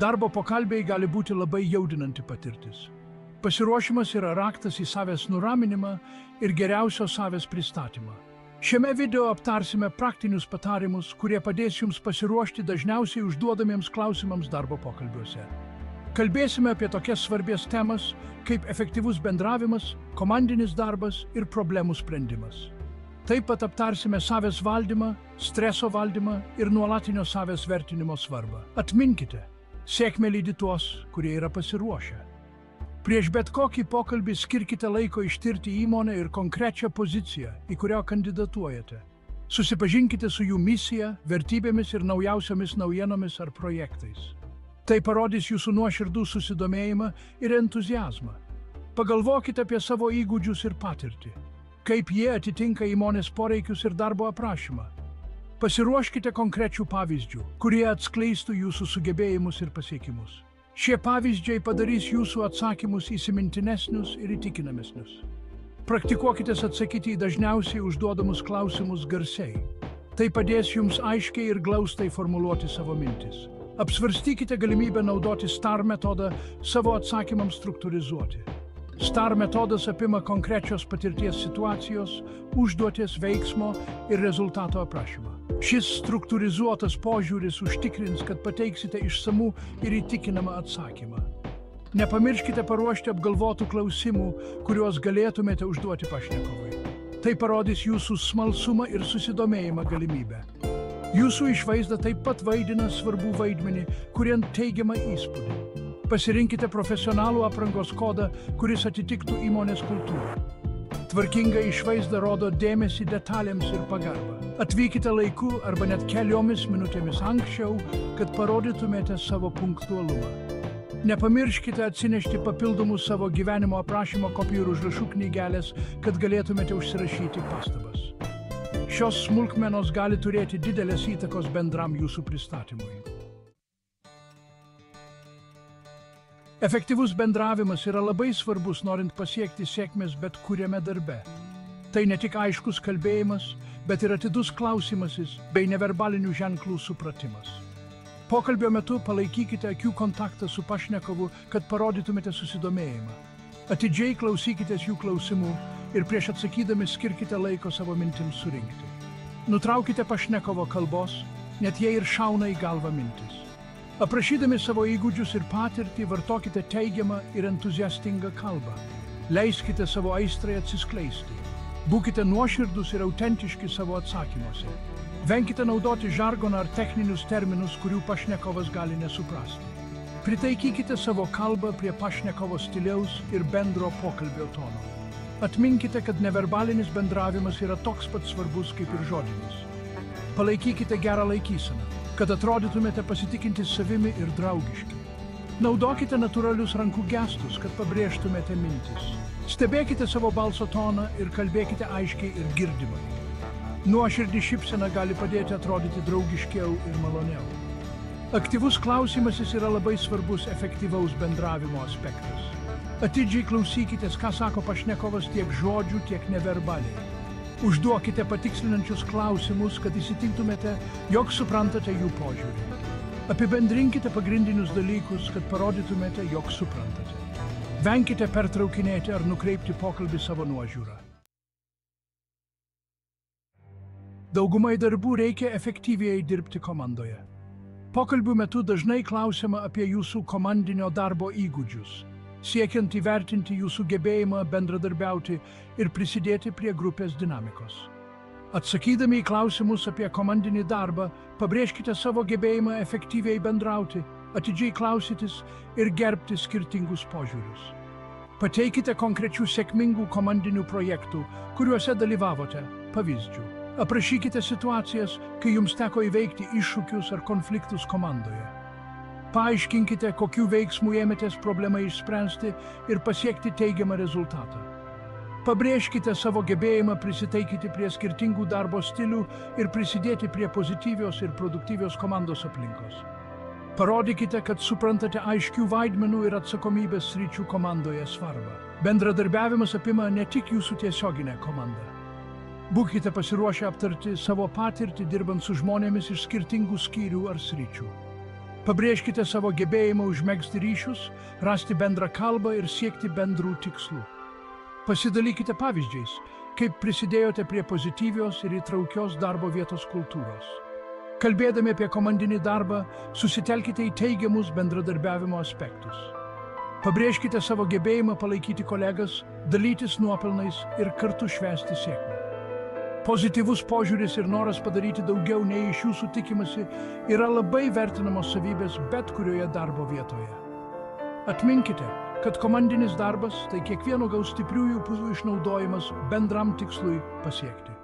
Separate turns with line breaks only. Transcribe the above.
Darbo pokalbiai gali būti labai jaudinanti patirtis. Pasiruošimas yra raktas į savęs nuraminimą ir geriausio savęs pristatymą. Šiame video aptarsime praktinius patarimus, kurie padės jums pasiruošti dažniausiai užduodamiems klausimams darbo pokalbiuose. Kalbėsime apie tokias svarbias temas, kaip efektyvus bendravimas, komandinis darbas ir problemų sprendimas. Taip pat aptarsime savęs valdymą, streso valdymą ir nuolatinio savęs vertinimo svarbą. Atminkite, sėkmė lydi tuos, kurie yra pasiruošę. Prieš bet kokį pokalbį skirkite laiko ištirti įmonę ir konkrečią poziciją, į kurią kandidatuojate. Susipažinkite su jų misija, vertybėmis ir naujausiomis naujienomis ar projektais. Tai parodys jūsų nuoširdų susidomėjimą ir entuziazmą. Pagalvokite apie savo įgūdžius ir patirtį, kaip jie atitinka įmonės poreikius ir darbo aprašymą. Pasiruoškite konkrečių pavyzdžių, kurie atskleistų jūsų sugebėjimus ir pasiekimus. Šie pavyzdžiai padarys jūsų atsakymus įsimintinesnius ir įtikinamesnius. Praktikuokite atsakyti į dažniausiai užduodamus klausimus garsiai. Tai padės jums aiškiai ir glaustai formuluoti savo mintis. Apsvarstykite galimybę naudoti STAR metodą savo atsakymams struktūrizuoti. STAR metodas apima konkrečios patirties situacijos, užduoties, veiksmo ir rezultato aprašymą. Šis struktūrizuotas požiūris užtikrins, kad pateiksite išsamų ir įtikinamą atsakymą. Nepamirškite paruošti apgalvotų klausimų, kuriuos galėtumėte užduoti pašnekovui. Tai parodys jūsų smalsumą ir susidomėjimą galimybę. Jūsų išvaizda taip pat vaidina svarbų vaidmenį, kuriant teigiamą įspūdį. Pasirinkite profesionalų aprangos kodą, kuris atitiktų įmonės kultūrą. Tvarkinga išvaizda rodo dėmesį detalėms ir pagarbą. Atvykite laiku arba net keliomis minutėmis anksčiau, kad parodytumėte savo punktualumą. Nepamirškite atsinešti papildomų savo gyvenimo aprašymo kopijų ir užrašų knygelės, kad galėtumėte užsirašyti pastabas. Šios smulkmenos gali turėti didelės įtakos bendram jūsų pristatymui. Efektyvus bendravimas yra labai svarbus, norint pasiekti sėkmės bet kuriame darbe. Tai ne tik aiškus kalbėjimas, bet ir atidus klausimasis bei neverbalinių ženklų supratimas. Pokalbio metu palaikykite akių kontaktą su pašnekovu, kad parodytumėte susidomėjimą. Atidžiai klausykitės jų klausimų ir prieš atsakydami skirkite laiko savo mintims surinkti. Nutraukite pašnekovo kalbos, net jei ir šauna į galvą mintis. Aprašydami savo įgūdžius ir patirtį vartokite teigiamą ir entuziastingą kalbą. Leiskite savo aistrai atsiskleisti. Būkite nuoširdus ir autentiški savo atsakymuose. Venkite naudoti žargoną ar techninius terminus, kurių pašnekovas gali nesuprasti. Pritaikykite savo kalbą prie pašnekovo stiliaus ir bendro pokalbio tono. Atminkite, kad neverbalinis bendravimas yra toks pat svarbus kaip ir žodinis. Palaikykite gerą laikyseną, kad atrodytumėte pasitikintis savimi ir draugiški. Naudokite natūralius rankų gestus, kad pabrėžtumėte mintis. Stebėkite savo balso toną ir kalbėkite aiškiai ir girdimai. Nuoširdi šypsena gali padėti atrodyti draugiškiau ir maloniau. Aktyvus klausimasis yra labai svarbus efektyvaus bendravimo aspektas. Atidžiai klausykitės, ką sako pašnekovas tiek žodžių, tiek neverbaliai. Užduokite patikslinančius klausimus, kad įsitikintumėte, jog suprantate jų požiūrį. Apibendrinkite pagrindinius dalykus, kad parodytumėte, jog suprantate. Venkite pertraukinėti ar nukreipti pokalbį savo nuožiūrą. Daugumai darbų reikia efektyviai dirbti komandoje. Pokalbių metu dažnai klausiama apie jūsų komandinio darbo įgūdžius, siekiant įvertinti jūsų gebėjimą bendradarbiauti ir prisidėti prie grupės dinamikos. Atsakydami į klausimus apie komandinį darbą, pabrėžkite savo gebėjimą efektyviai bendrauti, atidžiai klausytis ir gerbti skirtingus požiūrius. Pateikite konkrečių sėkmingų komandinių projektų, kuriuose dalyvavote, pavyzdžių. Aprašykite situacijas, kai jums teko įveikti iššūkius ar konfliktus komandoje. Paaiškinkite, kokių veiksmų ėmėtės problemą išspręsti ir pasiekti teigiamą rezultatą. Pabrėžkite savo gebėjimą prisitaikyti prie skirtingų darbo stilių ir prisidėti prie pozityvios ir produktyvios komandos aplinkos. Parodykite, kad suprantate aiškių vaidmenų ir atsakomybės sričių komandoje svarbą. Bendradarbiavimas apima ne tik jūsų tiesioginę komandą. Būkite pasiruošę aptarti savo patirtį dirbant su žmonėmis iš skirtingų skyrių ar sričių. Pabrėžkite savo gebėjimą užmegzti ryšius, rasti bendrą kalbą ir siekti bendrų tikslų. Pasidalykite pavyzdžiais, kaip prisidėjote prie pozityvios ir įtraukios darbo vietos kultūros. Kalbėdami apie komandinį darbą, susitelkite į teigiamus bendradarbiavimo aspektus. Pabrėžkite savo gebėjimą palaikyti kolegas, dalytis nuopelnais ir kartu švęsti sėkmę. Pozityvus požiūris ir noras padaryti daugiau nei iš jūsų tikimasi yra labai vertinamos savybės bet kurioje darbo vietoje. Atminkite, kad komandinis darbas tai kiekvieno gaus stipriųjų pusių išnaudojimas bendram tikslui pasiekti.